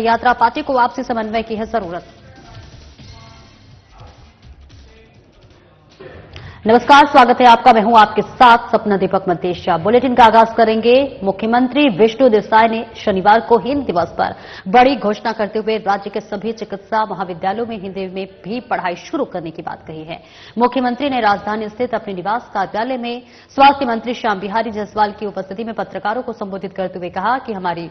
यात्रा पार्टी को आपसी समन्वय की है जरूरत। नमस्कार, स्वागत है आपका। मैं हूं आपके साथ सपना दीपक मतेशिया। बुलेटिन का आगाज करेंगे। मुख्यमंत्री विष्णु देसाई ने शनिवार को हिंदी दिवस पर बड़ी घोषणा करते हुए राज्य के सभी चिकित्सा महाविद्यालयों में हिंदी में भी पढ़ाई शुरू करने की बात कही है। मुख्यमंत्री ने राजधानी स्थित अपने निवास कार्यालय में स्वास्थ्य मंत्री श्याम बिहारी जायसवाल की उपस्थिति में पत्रकारों को संबोधित करते हुए कहा कि हमारी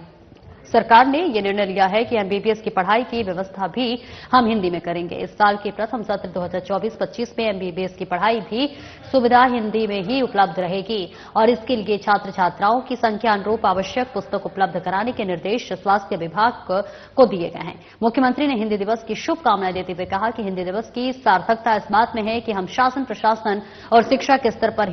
सरकार ने यह निर्णय लिया है कि एमबीबीएस की पढ़ाई की व्यवस्था भी हम हिंदी में करेंगे। इस साल के प्रथम सत्र 2024-25 में एमबीबीएस की पढ़ाई भी सुविधा हिंदी में ही उपलब्ध रहेगी और इसके लिए छात्र छात्राओं की संख्या अनुरूप आवश्यक पुस्तक उपलब्ध कराने के निर्देश स्वास्थ्य विभाग को दिए गए हैं। मुख्यमंत्री ने हिंदी दिवस की शुभकामनाएं देते हुए कहा कि हिंदी दिवस की सार्थकता इस बात में है कि हम शासन, प्रशासन और शिक्षा के स्तर पर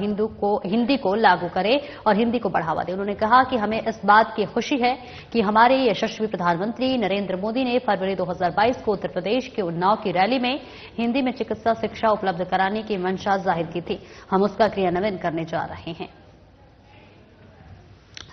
हिंदी को लागू करें और हिंदी को बढ़ावा दें। उन्होंने कहा कि हमें इस बात की खुशी है कि हमारे यशस्वी प्रधानमंत्री नरेंद्र मोदी ने फरवरी 2022 को उत्तर प्रदेश के उन्नाव की रैली में हिंदी में चिकित्सा शिक्षा उपलब्ध कराने की मंशा जाहिर की थी। हम उसका क्रियान्वयन करने जा रहे हैं।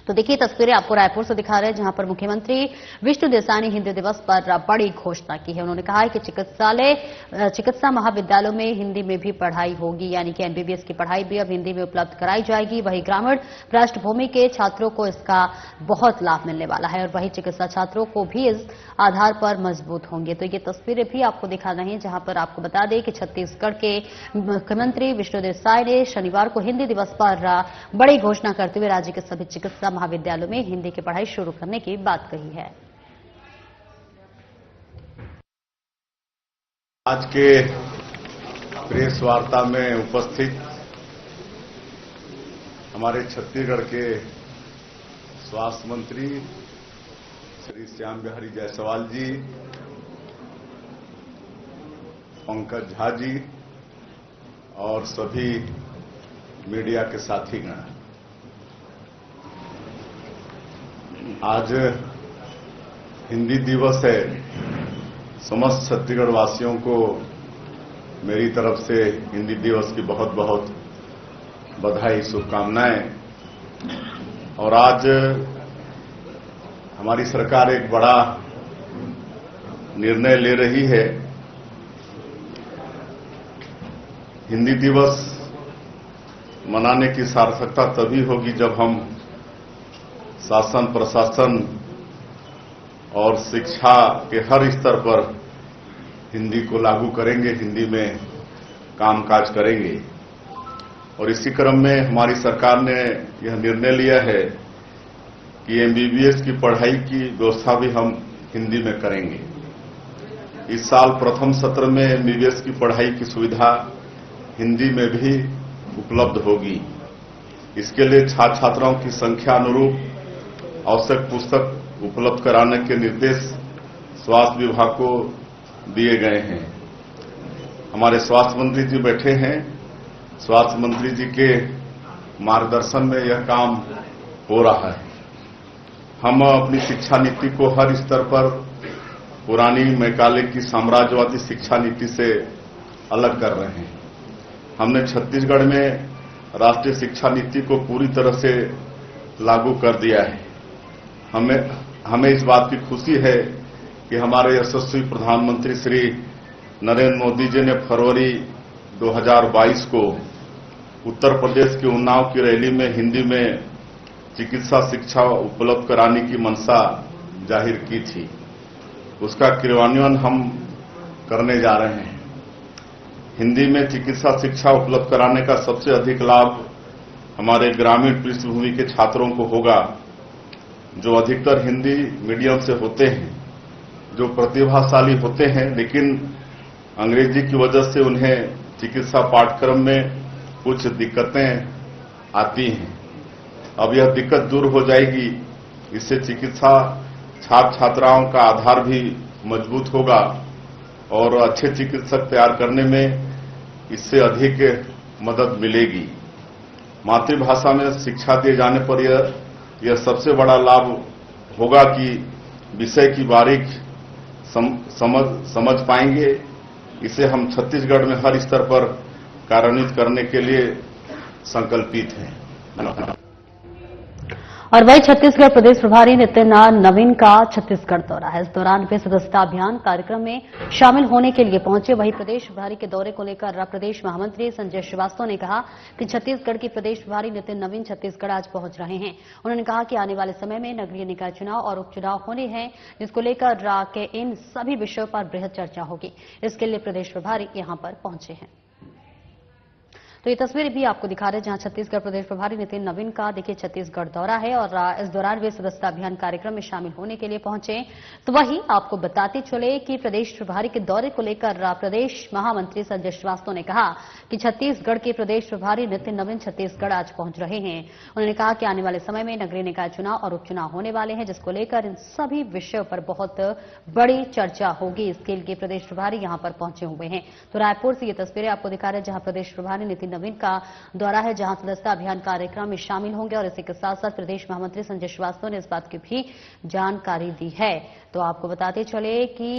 तो देखिए तस्वीरें आपको रायपुर से दिखा रहे हैं, जहां पर मुख्यमंत्री विष्णु देसाई ने हिंदी दिवस पर बड़ी घोषणा की है। उन्होंने कहा है कि चिकित्सा महाविद्यालयों में हिंदी में भी पढ़ाई होगी, यानी कि एमबीबीएस की पढ़ाई भी अब हिंदी में उपलब्ध कराई जाएगी। वहीं ग्रामीण पृष्ठभूमि के छात्रों को इसका बहुत लाभ मिलने वाला है और वहीं चिकित्सा छात्रों को भी इस आधार पर मजबूत होंगे। तो ये तस्वीरें भी आपको दिखा रहे हैं, जहां पर आपको बता दें कि छत्तीसगढ़ के मुख्यमंत्री विष्णु देसाई ने शनिवार को हिंदी दिवस पर बड़ी घोषणा करते हुए राज्य के सभी चिकित्सा महाविद्यालयों में हिंदी की पढ़ाई शुरू करने की बात कही है। आज के प्रेस वार्ता में उपस्थित हमारे छत्तीसगढ़ के स्वास्थ्य मंत्री श्री श्याम बिहारी जायसवाल जी, पंकज झा जी और सभी मीडिया के साथीगण, आज हिंदी दिवस है। समस्त छत्तीसगढ़ वासियों को मेरी तरफ से हिंदी दिवस की बहुत बहुत बधाई, शुभकामनाएं। और आज हमारी सरकार एक बड़ा निर्णय ले रही है। हिंदी दिवस मनाने की सार्थकता तभी होगी जब हम शासन, प्रशासन और शिक्षा के हर स्तर पर हिंदी को लागू करेंगे, हिंदी में कामकाज करेंगे। और इसी क्रम में हमारी सरकार ने यह निर्णय लिया है कि एमबीबीएस की पढ़ाई की व्यवस्था भी हम हिंदी में करेंगे। इस साल प्रथम सत्र में एमबीबीएस की पढ़ाई की सुविधा हिंदी में भी उपलब्ध होगी। इसके लिए छात्र छात्राओं की संख्या अनुरूप आवश्यक पुस्तक उपलब्ध कराने के निर्देश स्वास्थ्य विभाग को दिए गए हैं। हमारे स्वास्थ्य मंत्री जी बैठे हैं। स्वास्थ्य मंत्री जी के मार्गदर्शन में यह काम हो रहा है। हम अपनी शिक्षा नीति को हर स्तर पर पुरानी मैकाले की साम्राज्यवादी शिक्षा नीति से अलग कर रहे हैं। हमने छत्तीसगढ़ में राष्ट्रीय शिक्षा नीति को पूरी तरह से लागू कर दिया है। हमें इस बात की खुशी है कि हमारे यशस्वी प्रधानमंत्री श्री नरेंद्र मोदी जी ने फरवरी 2022 को उत्तर प्रदेश के उन्नाव की रैली में हिंदी में चिकित्सा शिक्षा उपलब्ध कराने की मंशा जाहिर की थी। उसका क्रियान्वयन हम करने जा रहे हैं। हिंदी में चिकित्सा शिक्षा उपलब्ध कराने का सबसे अधिक लाभ हमारे ग्रामीण पृष्ठभूमि के छात्रों को होगा, जो अधिकतर हिंदी मीडियम से होते हैं, जो प्रतिभाशाली होते हैं, लेकिन अंग्रेजी की वजह से उन्हें चिकित्सा पाठ्यक्रम में कुछ दिक्कतें आती हैं। अब यह दिक्कत दूर हो जाएगी। इससे चिकित्सा छात्र छात्राओं का आधार भी मजबूत होगा और अच्छे चिकित्सक तैयार करने में इससे अधिक मदद मिलेगी। मातृभाषा में शिक्षा दिए जाने पर यह सबसे बड़ा लाभ होगा कि विषय की बारीक समझ पाएंगे। इसे हम छत्तीसगढ़ में हर स्तर पर कार्यान्वित करने के लिए संकल्पित हैं। और वही छत्तीसगढ़ प्रदेश प्रभारी नितिन नवीन का छत्तीसगढ़ दौरा है। इस दौरान वे सदस्यता अभियान कार्यक्रम में शामिल होने के लिए पहुंचे। वहीं प्रदेश प्रभारी के दौरे को लेकर प्रदेश महामंत्री संजय श्रीवास्तव ने कहा कि छत्तीसगढ़ के प्रदेश प्रभारी नितिन नवीन छत्तीसगढ़ आज पहुंच रहे हैं। उन्होंने कहा कि आने वाले समय में नगरीय निकाय चुनाव और उपचुनाव होने हैं, जिसको लेकर के इन सभी विषयों पर बृहद चर्चा होगी। इसके लिए प्रदेश प्रभारी यहां पर पहुंचे हैं। तो ये तस्वीरें भी आपको दिखा रहे हैं जहां छत्तीसगढ़ प्रदेश प्रभारी नितिन नवीन का देखिए छत्तीसगढ़ दौरा है और इस दौरान वे सदस्यता अभियान कार्यक्रम में शामिल होने के लिए पहुंचे। तो वहीं आपको बताते चले कि प्रदेश प्रभारी के दौरे को लेकर प्रदेश महामंत्री संजय श्रीवास्तव ने कहा कि छत्तीसगढ़ के प्रदेश प्रभारी नितिन नवीन छत्तीसगढ़ आज पहुंच रहे हैं। उन्होंने कहा कि आने वाले समय में नगरीय निकाय चुनाव और उपचुनाव होने वाले हैं, जिसको लेकर इन सभी विषयों पर बहुत बड़ी चर्चा होगी। इसके लिए प्रदेश प्रभारी यहां पर पहुंचे हुए हैं। तो रायपुर से ये तस्वीरें आपको दिखा रहे हैं जहां प्रदेश प्रभारी नितिन नवीन का दौरा है, जहां सदस्यता अभियान कार्यक्रम में शामिल होंगे और इसी के साथ साथ प्रदेश महामंत्री संजय श्रीवास्तव ने इस बात की भी जानकारी दी है। तो आपको बताते चले कि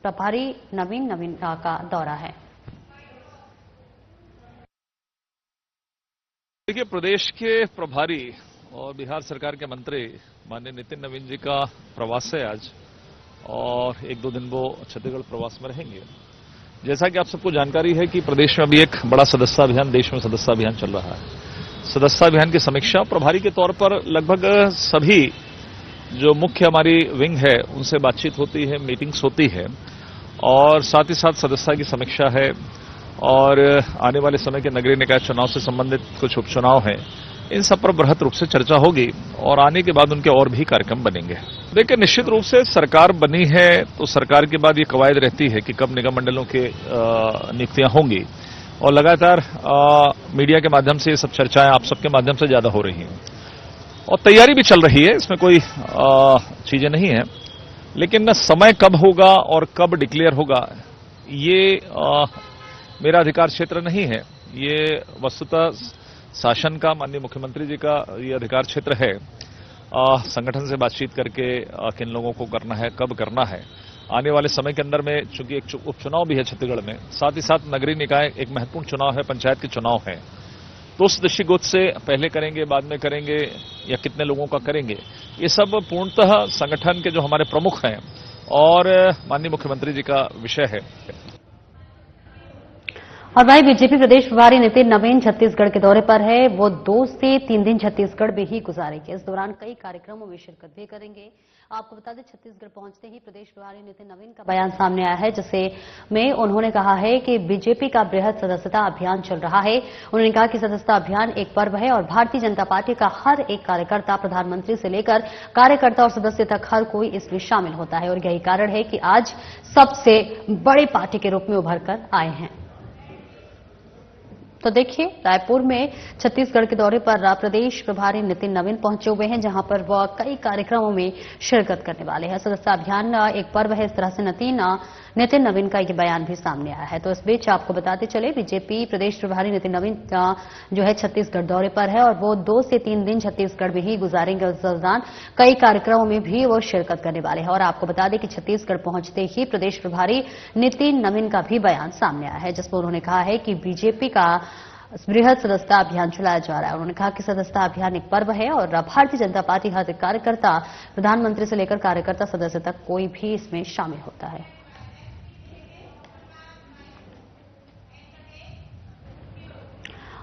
प्रभारी नवीन का दौरा है। देखिए, प्रदेश के प्रभारी और बिहार सरकार के मंत्री माननीय नितिन नवीन जी का प्रवास है आज, और 1-2 दिन वो छत्तीसगढ़ प्रवास में रहेंगे। जैसा कि आप सबको जानकारी है कि प्रदेश में अभी एक बड़ा सदस्यता अभियान, देश में सदस्यता अभियान चल रहा है। सदस्यता अभियान की समीक्षा प्रभारी के तौर पर लगभग सभी जो मुख्य हमारी विंग है उनसे बातचीत होती है, मीटिंग्स होती है, और साथ ही साथ सदस्यता की समीक्षा है, और आने वाले समय के नगरीय निकाय चुनाव से संबंधित कुछ उपचुनाव हैं, इन सब पर बृहद रूप से चर्चा होगी और आने के बाद उनके और भी कार्यक्रम बनेंगे। देखिए, निश्चित रूप से सरकार बनी है तो सरकार के बाद ये कवायद रहती है कि कब निगम मंडलों के नियुक्तियां होंगी, और लगातार मीडिया के माध्यम से ये सब चर्चाएं आप सबके माध्यम से ज्यादा हो रही हैं और तैयारी भी चल रही है। इसमें कोई चीजें नहीं है, लेकिन समय कब होगा और कब डिक्लेयर होगा ये मेरा अधिकार क्षेत्र नहीं है। ये वस्तुतः शासन का, माननीय मुख्यमंत्री जी का ये अधिकार क्षेत्र है। संगठन से बातचीत करके किन लोगों को करना है, कब करना है, आने वाले समय के अंदर में, चूंकि एक उपचुनाव भी है छत्तीसगढ़ में, साथ ही साथ नगरीय निकाय एक महत्वपूर्ण चुनाव है, पंचायत के चुनाव है, तो उस दृष्टिगोच से पहले करेंगे, बाद में करेंगे, या कितने लोगों का करेंगे, ये सब पूर्णतः संगठन के जो हमारे प्रमुख हैं और माननीय मुख्यमंत्री जी का विषय है। और वहीं बीजेपी प्रदेश प्रभारी नितिन नवीन छत्तीसगढ़ के दौरे पर है। वो 2 से 3 दिन छत्तीसगढ़ में ही गुजारेंगे। इस दौरान कई कार्यक्रमों में शिरकत भी करेंगे। आपको बता दें, छत्तीसगढ़ पहुंचते ही प्रदेश प्रभारी नितिन नवीन का बयान सामने आया है, जिसे में उन्होंने कहा है कि बीजेपी का बृहद सदस्यता अभियान चल रहा है। उन्होंने कहा कि सदस्यता अभियान एक पर्व है और भारतीय जनता पार्टी का हर एक कार्यकर्ता, प्रधानमंत्री से लेकर कार्यकर्ता और सदस्य तक हर कोई इसमें शामिल होता है, और यही कारण है कि आज सबसे बड़ी पार्टी के रूप में उभर कर आए हैं। तो देखिए, रायपुर में छत्तीसगढ़ के दौरे पर प्रदेश प्रभारी नितिन नवीन पहुंचे हुए हैं, जहां पर वह कई कार्यक्रमों में शिरकत करने वाले हैं। सदस्यता अभियान एक पर्व है, इस तरह से नितिन नवीन का ये बयान भी सामने आया है। तो इस बीच आपको बताते चले, बीजेपी प्रदेश प्रभारी नितिन नवीन जो है छत्तीसगढ़ दौरे पर है और वो 2 से 3 दिन छत्तीसगढ़ में ही गुजारेंगे। उस दौरान कई कार्यक्रमों में भी वो शिरकत करने वाले हैं। और आपको बता दें कि छत्तीसगढ़ पहुंचते ही प्रदेश प्रभारी नितिन नवीन का भी बयान सामने आया है, जिसमें उन्होंने कहा है कि बीजेपी का बृहद सदस्यता अभियान चलाया जा रहा है। उन्होंने कहा कि सदस्यता अभियान एक पर्व है और भारतीय जनता पार्टी हर कार्यकर्ता, प्रधानमंत्री से लेकर कार्यकर्ता सदस्य तक कोई भी इसमें शामिल होता है।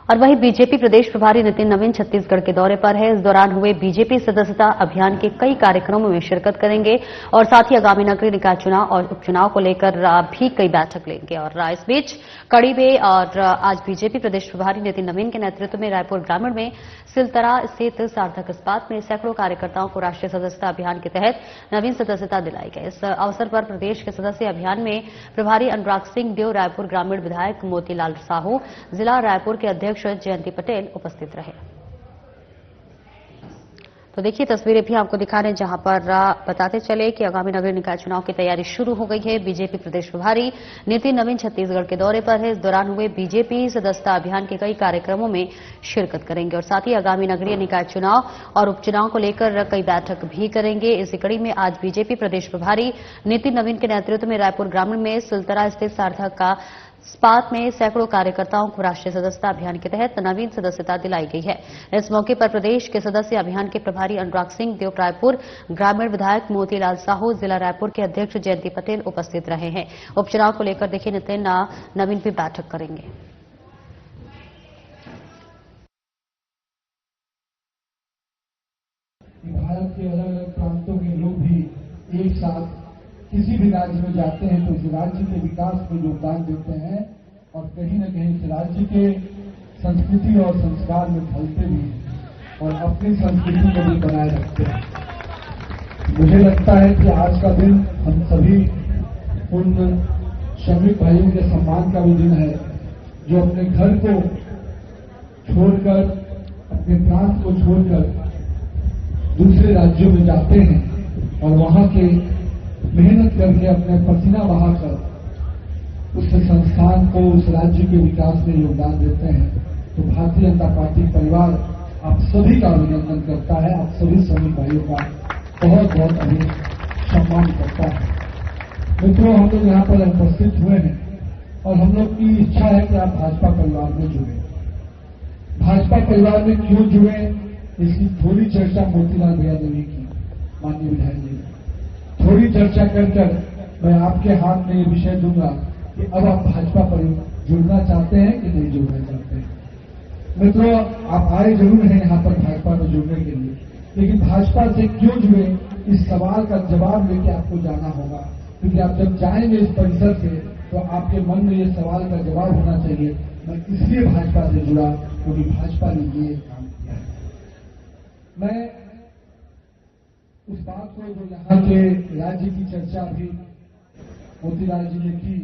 और वहीं बीजेपी प्रदेश प्रभारी नितिन नवीन छत्तीसगढ़ के दौरे पर है। इस दौरान हुए बीजेपी सदस्यता अभियान के कई कार्यक्रमों में शिरकत करेंगे और साथ ही आगामी नगरीय निकाय चुनाव और उपचुनाव को लेकर भी कई बैठक लेंगे। और इस बीच कड़ी में और आज बीजेपी प्रदेश प्रभारी नितिन नवीन के नेतृत्व में रायपुर ग्रामीण में सिलतरा स्थित सार्थक इस्पात में सैकड़ों कार्यकर्ताओं को राष्ट्रीय सदस्यता अभियान के तहत नवीन सदस्यता दिलाई गई। इस अवसर पर प्रदेश के सदस्य अभियान में प्रभारी अनुराग सिंह देव, रायपुर ग्रामीण विधायक मोतीलाल साहू, जिला रायपुर के अध्यक्ष जयंती पटेल उपस्थित रहे। तो देखिए, तस्वीरें भी आपको दिखा रहे हैं, जहां पर बताते चले कि आगामी नगरीय निकाय चुनाव की तैयारी शुरू हो गई है। बीजेपी प्रदेश प्रभारी नितिन नवीन छत्तीसगढ़ के दौरे पर है। इस दौरान हुए बीजेपी सदस्यता अभियान के कई कार्यक्रमों में शिरकत करेंगे और साथ ही आगामी नगरीय निकाय चुनाव और उपचुनाव को लेकर कई बैठक भी करेंगे। इसी कड़ी में आज बीजेपी प्रदेश प्रभारी नितिन नवीन के नेतृत्व में रायपुर ग्रामीण में सिलतरा स्थित सार्थक का स्पात में सैकड़ों कार्यकर्ताओं को राष्ट्रीय सदस्यता अभियान के तहत नवीन सदस्यता दिलाई गई है। इस मौके पर प्रदेश के सदस्य अभियान के प्रभारी अनुराग सिंह देव, रायपुर ग्रामीण विधायक मोतीलाल साहू, जिला रायपुर के अध्यक्ष जयंती पटेल उपस्थित रहे हैं। उपचुनाव को लेकर देखिए नितिन नवीन भी बैठक करेंगे। भारत के अलग अलग प्रांतों के लोग भी एक साथ किसी भी राज्य में जाते हैं तो उस राज्य के विकास में योगदान देते हैं और कहीं न कहीं इस राज्य के संस्कृति और संस्कार में ढलते भी हैं और अपनी संस्कृति को भी बनाए रखते हैं। मुझे लगता है कि आज का दिन हम सभी उन श्रमिक भाइयों के सम्मान का भी दिन है जो अपने घर को छोड़कर, अपने प्रांत को छोड़कर दूसरे राज्यों में जाते हैं और वहां के मेहनत करके अपने पसीना बहाकर उस संस्थान को, उस राज्य के विकास में योगदान देते हैं। तो भारतीय जनता पार्टी परिवार आप सभी का अभिनंदन करता है, आप सभी श्रमिक भाइयों का बहुत बहुत सम्मान करता है। मित्रों, हम लोग यहाँ पर उपस्थित हुए हैं और हम लोग की इच्छा है कि आप भाजपा परिवार में जुड़े। भाजपा परिवार में क्यों जुड़े, इसकी थोड़ी चर्चा मोतीलाल भैया ने भी की, माननीय विधायक जी ने। थोड़ी चर्चा कर मैं आपके हाथ में ये विषय दूंगा कि अब आप भाजपा पर जुड़ना चाहते हैं कि नहीं जुड़ना चाहते हैं। मित्रों, आप आए जरूर हैं यहाँ पर भाजपा में जुड़ने के लिए, लेकिन भाजपा से क्यों जुड़े, इस सवाल का जवाब लेके आपको जाना होगा। क्योंकि आप जब जाएंगे इस परिसर से तो आपके मन में ये सवाल का जवाब होना चाहिए, मैं इसलिए भाजपा से जुड़ा क्योंकि भाजपा ने ये काम किया है। मैं उस बात को जो यहाँ के राज्य की चर्चा भी मोतीलाल जी ने की।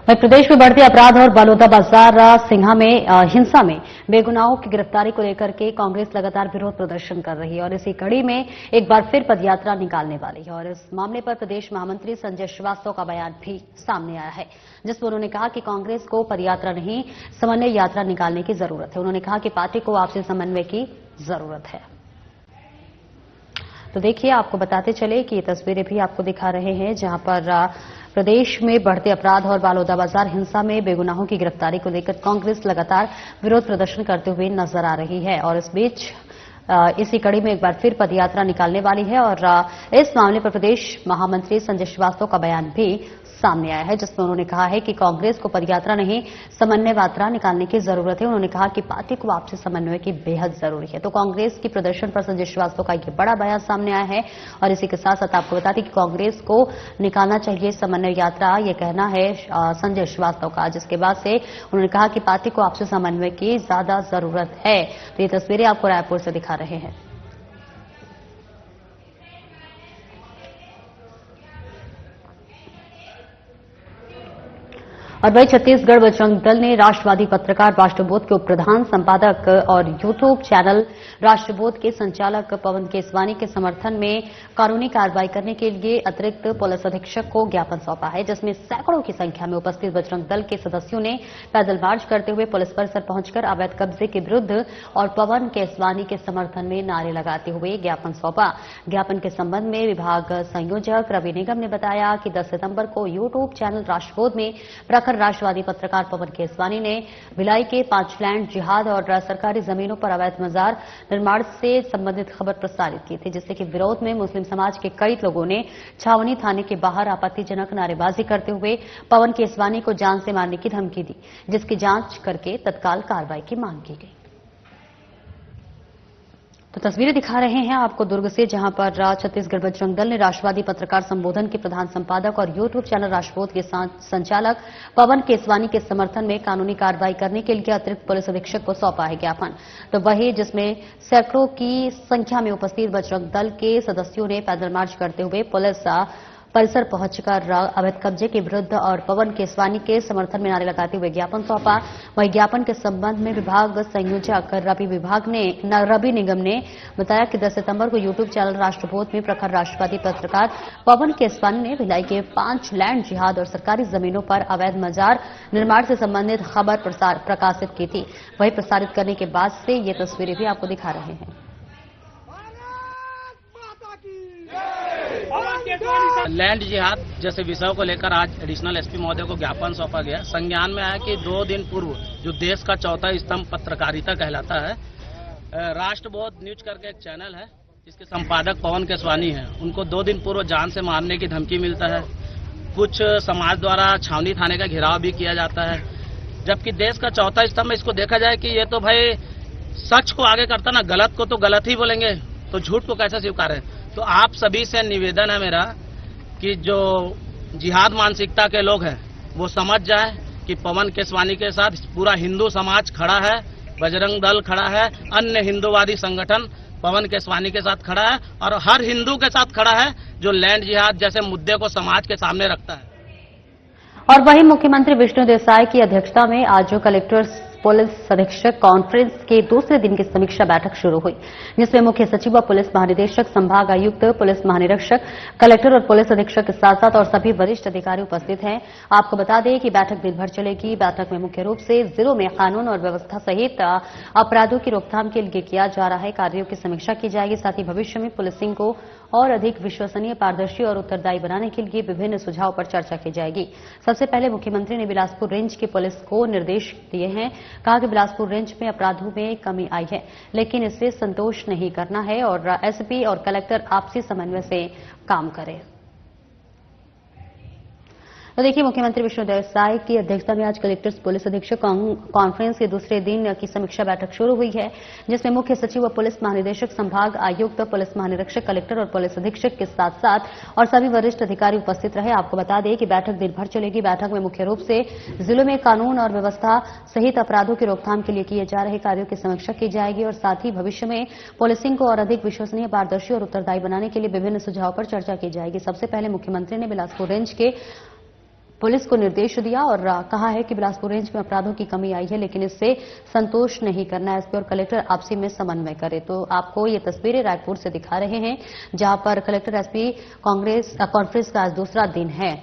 वहीं प्रदेश में बढ़ते अपराध और बलौदाबाजार सिंघा में हिंसा में बेगुनाहों की गिरफ्तारी को लेकर के कांग्रेस लगातार विरोध प्रदर्शन कर रही है और इसी कड़ी में एक बार फिर पदयात्रा निकालने वाली है। और इस मामले पर प्रदेश महामंत्री संजय श्रीवास्तव का बयान भी सामने आया है, जिसमें उन्होंने कहा कि कांग्रेस को पदयात्रा नहीं, समन्वय यात्रा निकालने की जरूरत है। उन्होंने कहा कि पार्टी को आपसी समन्वय की जरूरत है। तो देखिए, आपको बताते चले कि ये तस्वीरें भी आपको दिखा रहे हैं, जहां पर प्रदेश में बढ़ते अपराध और बलौदाबाजार हिंसा में बेगुनाहों की गिरफ्तारी को लेकर कांग्रेस लगातार विरोध प्रदर्शन करते हुए नजर आ रही है। और इस बीच इसी कड़ी में एक बार फिर पदयात्रा निकालने वाली है और इस मामले पर प्रदेश महामंत्री संजय श्रीवास्तव का बयान भी सामने आया है, जिसमें उन्होंने कहा है कि कांग्रेस को पदयात्रा नहीं, समन्वय यात्रा निकालने की जरूरत है। उन्होंने कहा कि पार्टी को आपसी समन्वय की बेहद जरूरी है। तो कांग्रेस की प्रदर्शन पर संजय श्रीवास्तव का ये बड़ा बयान सामने आया है। और इसी के साथ साथ आपको बता दें कि कांग्रेस को निकालना चाहिए समन्वय यात्रा, ये कहना है संजय श्रीवास्तव का, जिसके बाद से उन्होंने कहा कि पार्टी को आपसी समन्वय की ज्यादा जरूरत है। तो ये तस्वीरें आपको रायपुर से दिखा रहे हैं। और वही छत्तीसगढ़ बजरंग दल ने राष्ट्रवादी पत्रकार राष्ट्रबोध के उप प्रधान संपादक और यूट्यूब चैनल राष्ट्रबोध के संचालक पवन केसवानी के समर्थन में कानूनी कार्रवाई करने के लिए अतिरिक्त पुलिस अधीक्षक को ज्ञापन सौंपा है, जिसमें सैकड़ों की संख्या में उपस्थित बजरंग दल के सदस्यों ने पैदल मार्च करते हुए पुलिस परिसर पहुंचकर अवैध कब्जे के विरुद्ध और पवन केसवानी के समर्थन में नारे लगाते हुए ज्ञापन सौंपा। ज्ञापन के संबंध में विभाग संयोजक रवि निगम ने बताया कि 10 सितंबर को यूट्यूब चैनल राष्ट्रबोध में प्रखर राष्ट्रवादी पत्रकार पवन केसवानी ने भिलाई के 5 लैंड जिहाद और सरकारी जमीनों पर अवैध मजार निर्माण से संबंधित खबर प्रसारित की थी, जिससे कि विरोध में मुस्लिम समाज के कई लोगों ने छावनी थाने के बाहर आपत्तिजनक नारेबाजी करते हुए पवन केसवानी को जान से मारने की धमकी दी, जिसकी जांच करके तत्काल कार्रवाई की मांग की गई। तो तस्वीरें दिखा रहे हैं आपको दुर्ग से, जहां पर छत्तीसगढ़ बजरंग दल ने राष्ट्रवादी पत्रकार संबोधन के प्रधान संपादक और यूट्यूब चैनल राष्ट्रबोध के संचालक पवन केसवानी के समर्थन में कानूनी कार्रवाई करने के लिए अतिरिक्त पुलिस अधीक्षक को सौंपा है ज्ञापन। तो वही जिसमें सैकड़ों की संख्या में उपस्थित बजरंग दल के सदस्यों ने पैदल मार्च करते हुए पुलिस परिसर पहुंचकर अवैध कब्जे के विरुद्ध और पवन केसवानी के समर्थन में नारे लगाते हुए ज्ञापन सौंपा। वहीं ज्ञापन के संबंध में विभाग संयोजक रवि निगम ने बताया कि 10 सितंबर को यूट्यूब चैनल राष्ट्रबोध में प्रखर राष्ट्रवादी पत्रकार पवन केसवानी ने भिलाई के 5 लैंड जिहाद और सरकारी जमीनों पर अवैध मजार निर्माण से संबंधित खबर प्रकाशित की थी। वही प्रसारित करने के बाद से ये तस्वीरें भी आपको दिखा रहे हैं। लैंड जिहाद जैसे विषयों को लेकर आज एडिशनल एसपी महोदय को ज्ञापन सौंपा गया। संज्ञान में आया कि 2 दिन पूर्व जो देश का चौथा स्तंभ पत्रकारिता कहलाता है, राष्ट्रबोध न्यूज करके एक चैनल है, इसके संपादक पवन केसवानी हैं, उनको 2 दिन पूर्व जान से मारने की धमकी मिलता है। कुछ समाज द्वारा छावनी थाने का घेराव भी किया जाता है। जबकि देश का चौथा स्तंभ, इसको देखा जाए कि ये तो भाई सच को आगे करता ना, गलत को तो गलत ही बोलेंगे, तो झूठ को कैसे स्वीकारें। तो आप सभी से निवेदन है मेरा कि जो जिहाद मानसिकता के लोग हैं वो समझ जाए कि पवन केसवानी के साथ पूरा हिंदू समाज खड़ा है, बजरंग दल खड़ा है, अन्य हिंदूवादी संगठन पवन केसवानी के साथ खड़ा है और हर हिंदू के साथ खड़ा है जो लैंड जिहाद जैसे मुद्दे को समाज के सामने रखता है। और वहीं मुख्यमंत्री विष्णु देसाई की अध्यक्षता में आज जो कलेक्टर्स पुलिस अधीक्षक कॉन्फ्रेंस के दूसरे दिन की समीक्षा बैठक शुरू हुई, जिसमें मुख्य सचिव व पुलिस महानिदेशक, संभाग आयुक्त, पुलिस महानिरीक्षक, कलेक्टर और पुलिस अधीक्षक के साथ साथ और सभी वरिष्ठ अधिकारी उपस्थित हैं। आपको बता दें कि बैठक दिन भर चलेगी। बैठक में मुख्य रूप से जिलों में कानून और व्यवस्था सहित अपराधों की रोकथाम के लिए किया जा रहा है कार्यों की समीक्षा की जाएगी। साथ ही भविष्य में पुलिसिंग को और अधिक विश्वसनीय, पारदर्शी और उत्तरदायी बनाने के लिए विभिन्न सुझाव पर चर्चा की जाएगी। सबसे पहले मुख्यमंत्री ने बिलासपुर रेंज की पुलिस को निर्देश दिए हैं। कहा कि बिलासपुर रेंज में अपराधों में कमी आई है, लेकिन इससे संतोष नहीं करना है और एसपी और कलेक्टर आपसी समन्वय से काम करें। तो देखिए, मुख्यमंत्री विष्णु देसाई की अध्यक्षता में आज कलेक्टर्स पुलिस अधीक्षक कॉन्फ्रेंस के दूसरे दिन की समीक्षा बैठक शुरू हुई है, जिसमें मुख्य सचिव व पुलिस महानिदेशक, संभाग आयुक्त, पुलिस महानिरीक्षक, कलेक्टर और पुलिस अधीक्षक के साथ साथ और सभी वरिष्ठ अधिकारी उपस्थित रहे। आपको बता दें कि बैठक दिन भर चलेगी। बैठक में मुख्य रूप से जिलों में कानून और व्यवस्था सहित अपराधों की रोकथाम के लिए किए जा रहे कार्यों की समीक्षा की जाएगी और साथ ही भविष्य में पुलिसिंग को और अधिक विश्वसनीय, पारदर्शी और उत्तरदायी बनाने के लिए विभिन्न सुझाव पर चर्चा की जाएगी। सबसे पहले मुख्यमंत्री ने बिलासपुर रेंज के पुलिस को निर्देश दिया और कहा है कि बिलासपुर रेंज में अपराधों की कमी आई है, लेकिन इससे संतोष नहीं करना है। एसपी और कलेक्टर आपसी में समन्वय करें। तो आपको ये तस्वीरें रायपुर से दिखा रहे हैं, जहां पर कलेक्टर एसपी कॉन्फ्रेंस का आज दूसरा दिन है।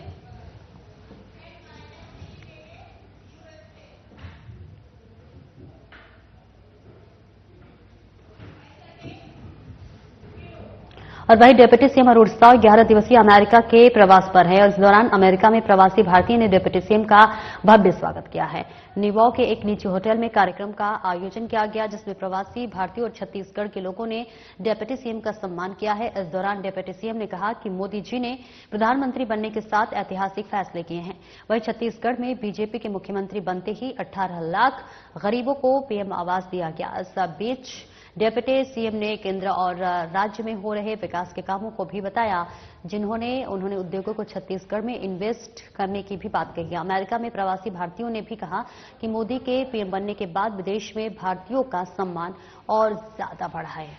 और वहीं डिप्टी सीएम अरुण साव 11 दिवसीय अमेरिका के प्रवास पर है और इस दौरान अमेरिका में प्रवासी भारतीय ने डिप्टी सीएम का भव्य स्वागत किया है। न्यूयॉर्क के एक निजी होटल में कार्यक्रम का आयोजन किया गया, जिसमें प्रवासी भारतीय और छत्तीसगढ़ के लोगों ने डिप्टी सीएम का सम्मान किया है। इस दौरान डिप्टी सीएम ने कहा कि मोदी जी ने प्रधानमंत्री बनने के साथ ऐतिहासिक फैसले किए हैं। वहीं छत्तीसगढ़ में बीजेपी के मुख्यमंत्री बनते ही 18 लाख गरीबों को पीएम आवास दिया गया। इस बीच डिप्टी सीएम ने केंद्र और राज्य में हो रहे विकास के कामों को भी बताया, उन्होंने उद्योगों को छत्तीसगढ़ में इन्वेस्ट करने की भी बात कही। अमेरिका में प्रवासी भारतीयों ने भी कहा कि मोदी के पीएम बनने के बाद विदेश में भारतीयों का सम्मान और ज्यादा बढ़ा है।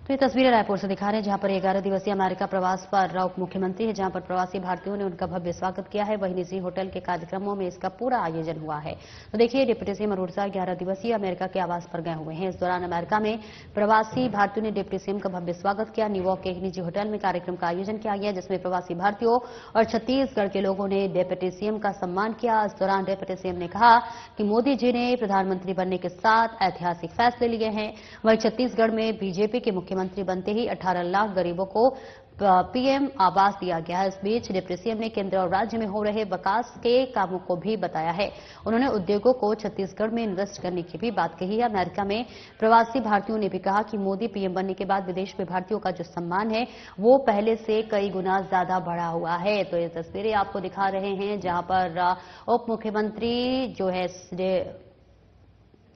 तो ये तस्वीरें रायपुर से दिखा रहे हैं, जहां पर 11 दिवसीय अमेरिका प्रवास पर उप मुख्यमंत्री है, जहां पर प्रवासी भारतीयों ने उनका भव्य स्वागत किया है। वहीं निजी होटल के कार्यक्रमों में इसका पूरा आयोजन हुआ है। तो देखिए, डिप्टी सीएम अरुण साव 11 दिवसीय अमेरिका के आवास पर गए हुए हैं। इस दौरान अमेरिका में प्रवासी भारतीयों ने डिप्टी सीएम का भव्य स्वागत किया। न्यूयॉर्क के एक निजी होटल में कार्यक्रम का आयोजन किया गया, जिसमें प्रवासी भारतीयों और छत्तीसगढ़ के लोगों ने डिप्टी सीएम का सम्मान किया। इस दौरान डिप्टी सीएम ने कहा कि मोदी जी ने प्रधानमंत्री बनने के साथ ऐतिहासिक फैसले लिए हैं। वहीं छत्तीसगढ़ में बीजेपी के मुख्यमंत्री बनते ही 18 लाख गरीबों को पीएम आवास दिया गया है। इस बीच डिप्टी सीएम ने केंद्र और राज्य में हो रहे विकास के कामों को भी बताया है। उन्होंने उद्योगों को छत्तीसगढ़ में इन्वेस्ट करने की भी बात कही है। अमेरिका में प्रवासी भारतीयों ने भी कहा कि मोदी पीएम बनने के बाद विदेश में भारतीयों का जो सम्मान है वो पहले से कई गुना ज्यादा बढ़ा हुआ है। तो ये तस्वीरें आपको दिखा रहे हैं, जहां पर उप मुख्यमंत्री जो है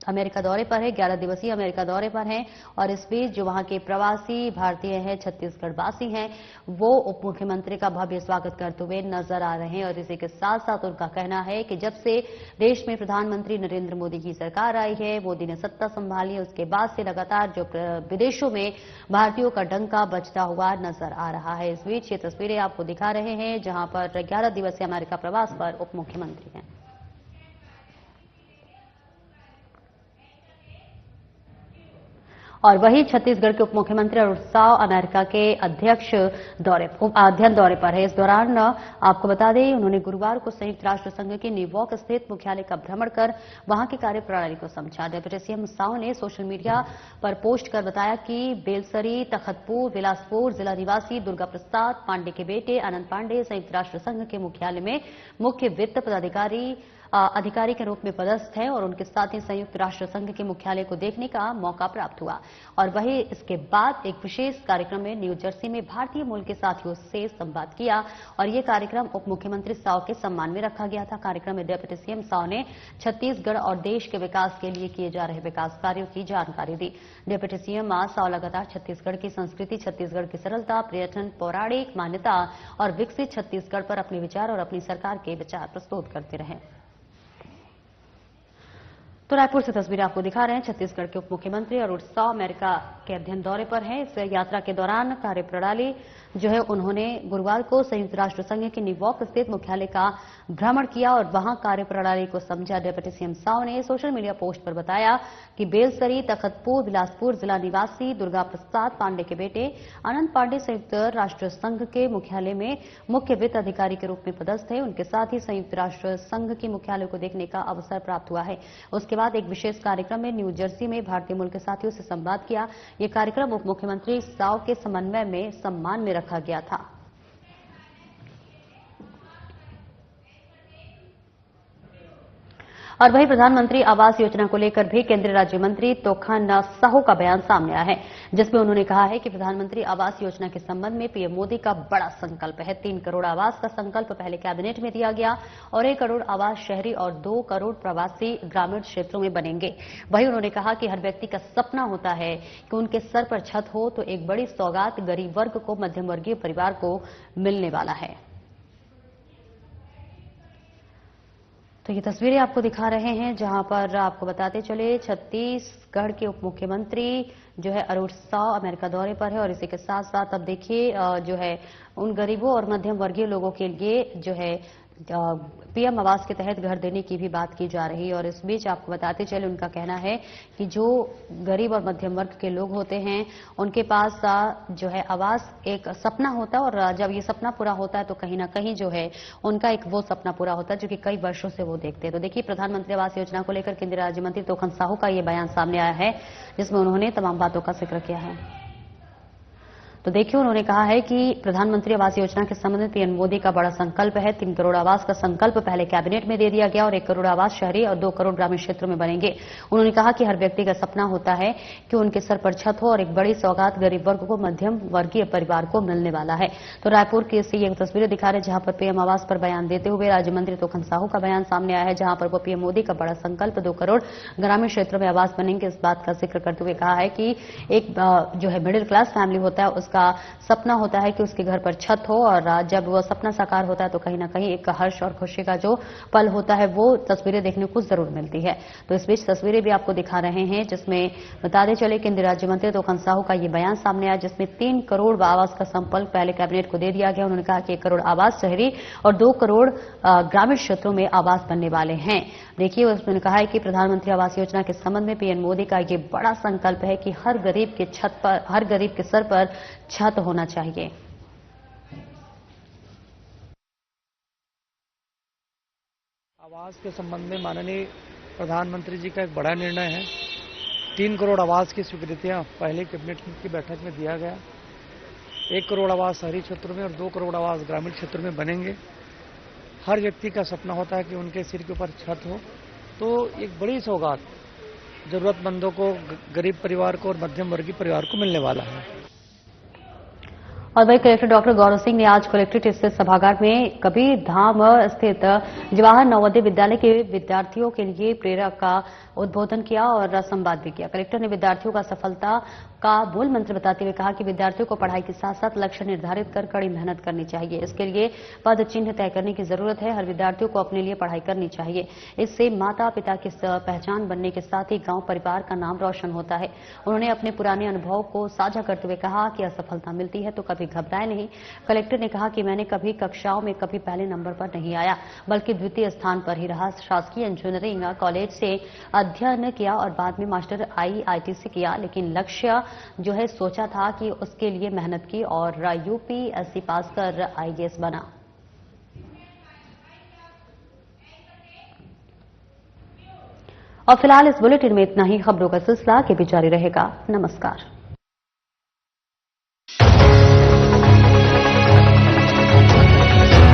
अमेरिका दौरे पर है, 11 दिवसीय अमेरिका दौरे पर हैं और इस बीच जो वहां के प्रवासी भारतीय हैं, छत्तीसगढ़ वासी हैं, वो उप मुख्यमंत्री का भव्य स्वागत करते हुए नजर आ रहे हैं। और इसी के साथ साथ उनका कहना है कि जब से देश में प्रधानमंत्री नरेंद्र मोदी की सरकार आई है, मोदी ने सत्ता संभाली है, उसके बाद से लगातार जो विदेशों में भारतीयों का डंका बजता हुआ नजर आ रहा है। इस बीच ये तस्वीरें आपको दिखा रहे हैं, जहां पर 11 दिवसीय अमेरिका प्रवास पर उप मुख्यमंत्री हैं। और वहीं छत्तीसगढ़ के उप मुख्यमंत्री अरुण साव अमेरिका के अध्ययन दौरे पर है। इस दौरान आपको बता दें, उन्होंने गुरुवार को संयुक्त राष्ट्र संघ के न्यूयॉर्क स्थित मुख्यालय का भ्रमण कर वहां की कार्यप्रणाली को समझा। डिप्टी सीएम साव ने सोशल मीडिया पर पोस्ट कर बताया कि बेलसरी, तखतपुर, बिलासपुर जिला निवासी दुर्गा प्रसाद पांडे के बेटे अनंत पांडे संयुक्त राष्ट्र संघ के मुख्यालय में मुख्य वित्त अधिकारी के रूप में पदस्थ है और उनके साथ ही संयुक्त राष्ट्र संघ के मुख्यालय को देखने का मौका प्राप्त हुआ। और वहीं इसके बाद एक विशेष कार्यक्रम में न्यू जर्सी में भारतीय मूल के साथियों से संवाद किया और ये कार्यक्रम उप मुख्यमंत्री साव के सम्मान में रखा गया था। कार्यक्रम में डिप्टी सीएम साव ने छत्तीसगढ़ और देश के विकास के लिए किए जा रहे विकास कार्यों की जानकारी दी। डिप्टी सीएम साव लगातार छत्तीसगढ़ की संस्कृति, छत्तीसगढ़ की सरलता, पर्यटन, पौराणिक मान्यता और विकसित छत्तीसगढ़ पर अपने विचार और अपनी सरकार के विचार प्रस्तुत करते रहे। तो रायपुर से तस्वीरें आपको दिखा रहे हैं। छत्तीसगढ़ के उप मुख्यमंत्री अरुण साव अमेरिका के अध्ययन दौरे पर हैं। इस यात्रा के दौरान कार्यप्रणाली जो है उन्होंने गुरुवार को संयुक्त राष्ट्र संघ के न्यूयॉर्क स्थित मुख्यालय का भ्रमण किया और वहां कार्यप्रणाली को समझा। डिप्टी सीएम साव ने सोशल मीडिया पोस्ट पर बताया कि बेलसरी, तखतपुर, बिलासपुर जिला निवासी दुर्गा प्रसाद पांडे के बेटे अनंत पांडे संयुक्त राष्ट्र संघ के मुख्यालय में मुख्य वित्त अधिकारी के रूप में पदस्थ है। उनके साथ ही संयुक्त राष्ट्र संघ के मुख्यालय को देखने का अवसर प्राप्त हुआ है। उसके बाद एक विशेष कार्यक्रम में न्यू जर्सी में भारतीय मूल के साथियों से संवाद किया। यह कार्यक्रम उप मुख्यमंत्री साव के समन्वय में सम्मान में रखा गया था। और वहीं प्रधानमंत्री आवास योजना को लेकर भी केंद्रीय राज्य मंत्री तोखन साहू का बयान सामने आया है, जिसमें उन्होंने कहा है कि प्रधानमंत्री आवास योजना के संबंध में पीएम मोदी का बड़ा संकल्प है। 3 करोड़ आवास का संकल्प पहले कैबिनेट में दिया गया और 1 करोड़ आवास शहरी और 2 करोड़ प्रवासी ग्रामीण क्षेत्रों में बनेंगे। वहीं उन्होंने कहा कि हर व्यक्ति का सपना होता है कि उनके सर पर छत हो, तो एक बड़ी सौगात गरीब वर्ग को, मध्यम वर्गीय परिवार को मिलने वाला है। तो ये तस्वीरें आपको दिखा रहे हैं, जहां पर आपको बताते चले छत्तीसगढ़ के उप मुख्यमंत्री जो है अरुण साव अमेरिका दौरे पर है। और इसी के साथ साथ अब देखिए जो है उन गरीबों और मध्यम वर्गीय लोगों के लिए जो है पीएम आवास के तहत घर देने की भी बात की जा रही है। और इस बीच आपको बताते चले उनका कहना है कि जो गरीब और मध्यम वर्ग के लोग होते हैं उनके पास जो है आवास एक सपना होता है और जब ये सपना पूरा होता है तो कहीं ना कहीं जो है उनका एक वो सपना पूरा होता है जो कि कई वर्षों से वो देखते हैं। तो देखिए प्रधानमंत्री आवास योजना को लेकर केंद्रीय राज्य मंत्री तोखन साहू का ये बयान सामने आया है, जिसमें उन्होंने तमाम बातों का जिक्र किया है। तो देखिए उन्होंने कहा है कि प्रधानमंत्री आवास योजना के संबंध में पीएम मोदी का बड़ा संकल्प है। 3 करोड़ आवास का संकल्प पहले कैबिनेट में दे दिया गया और 1 करोड़ आवास शहरी और 2 करोड़ ग्रामीण क्षेत्रों में बनेंगे। उन्होंने कहा कि हर व्यक्ति का सपना होता है कि उनके सर पर छत हो और एक बड़ी सौगात गरीब वर्ग को, मध्यम वर्गीय परिवार को मिलने वाला है। तो रायपुर की से ये तस्वीरें दिखा रहे हैं जहां पर पीएम आवास पर बयान देते हुए राज्य मंत्री तोखन साहू का बयान सामने आया है, जहां पर वो पीएम मोदी का बड़ा संकल्प 2 करोड़ ग्रामीण क्षेत्रों में आवास बनेंगे इस बात का जिक्र करते हुए कहा है कि एक जो है मिडिल क्लास फैमिली होता है उसका सपना होता है कि उसके घर पर छत हो और जब वो सपना साकार होता है तो कहीं ना कहीं एक हर्ष और खुशी का जो पल होता है वो तस्वीरें देखने को जरूर मिलती है। तो इस बीच तस्वीरें भी आपको दिखा रहे हैं, जिसमें बताते चले केंद्रीय राज्य मंत्री तोखन साहू का ये बयान सामने आया, जिसमें 3 करोड़ आवास का संकल्प पहले कैबिनेट को दे दिया गया। उन्होंने कहा कि 1 करोड़ आवास शहरी और 2 करोड़ ग्रामीण क्षेत्रों में आवास बनने वाले हैं। देखिए उसने कहा है कि प्रधानमंत्री आवास योजना के संबंध में पीएम मोदी का ये बड़ा संकल्प है कि हर गरीब के सर पर छत होना चाहिए। आवास के संबंध में माननीय प्रधानमंत्री जी का एक बड़ा निर्णय है। 3 करोड़ आवास की स्वीकृतियां पहले कैबिनेट की बैठक में दिया गया। 1 करोड़ आवास शहरी क्षेत्रों में और 2 करोड़ आवास ग्रामीण क्षेत्रों में बनेंगे। हर व्यक्ति का सपना होता है कि उनके सिर के ऊपर छत हो, तो एक बड़ी सौगात जरूरतमंदों को, गरीब परिवार को और मध्यम वर्गीय परिवार को मिलने वाला है। और वही कलेक्टर डॉक्टर गौरव सिंह ने आज कलेक्ट्रेट स्थित सभागार में कबीर धाम स्थित जवाहर नवोदय विद्यालय के विद्यार्थियों के लिए प्रेरक का उद्बोधन किया और संवाद भी किया। कलेक्टर ने विद्यार्थियों का सफलता का मूल मंत्र बताते हुए कहा कि विद्यार्थियों को पढ़ाई के साथ साथ लक्ष्य निर्धारित कर कड़ी मेहनत करनी चाहिए। इसके लिए पद चिन्ह तय करने की जरूरत है। हर विद्यार्थियों को अपने लिए पढ़ाई करनी चाहिए। इससे माता पिता की पहचान बनने के साथ ही गांव परिवार का नाम रोशन होता है। उन्होंने अपने पुराने अनुभव को साझा करते हुए कहा कि असफलता मिलती है तो कभी घबराए नहीं। कलेक्टर ने कहा कि मैंने कभी कक्षाओं में कभी पहले नंबर पर नहीं आया, बल्कि द्वितीय स्थान पर ही रहा। शासकीय इंजीनियरिंग कॉलेज से अध्ययन किया और बाद में मास्टर IIT से किया, लेकिन लक्ष्य जो है सोचा था कि उसके लिए मेहनत की और UPSC पास कर IAS बना। और फिलहाल इस बुलेटिन में इतना ही। खबरों का सिलसिला आगे भी जारी रहेगा। नमस्कार।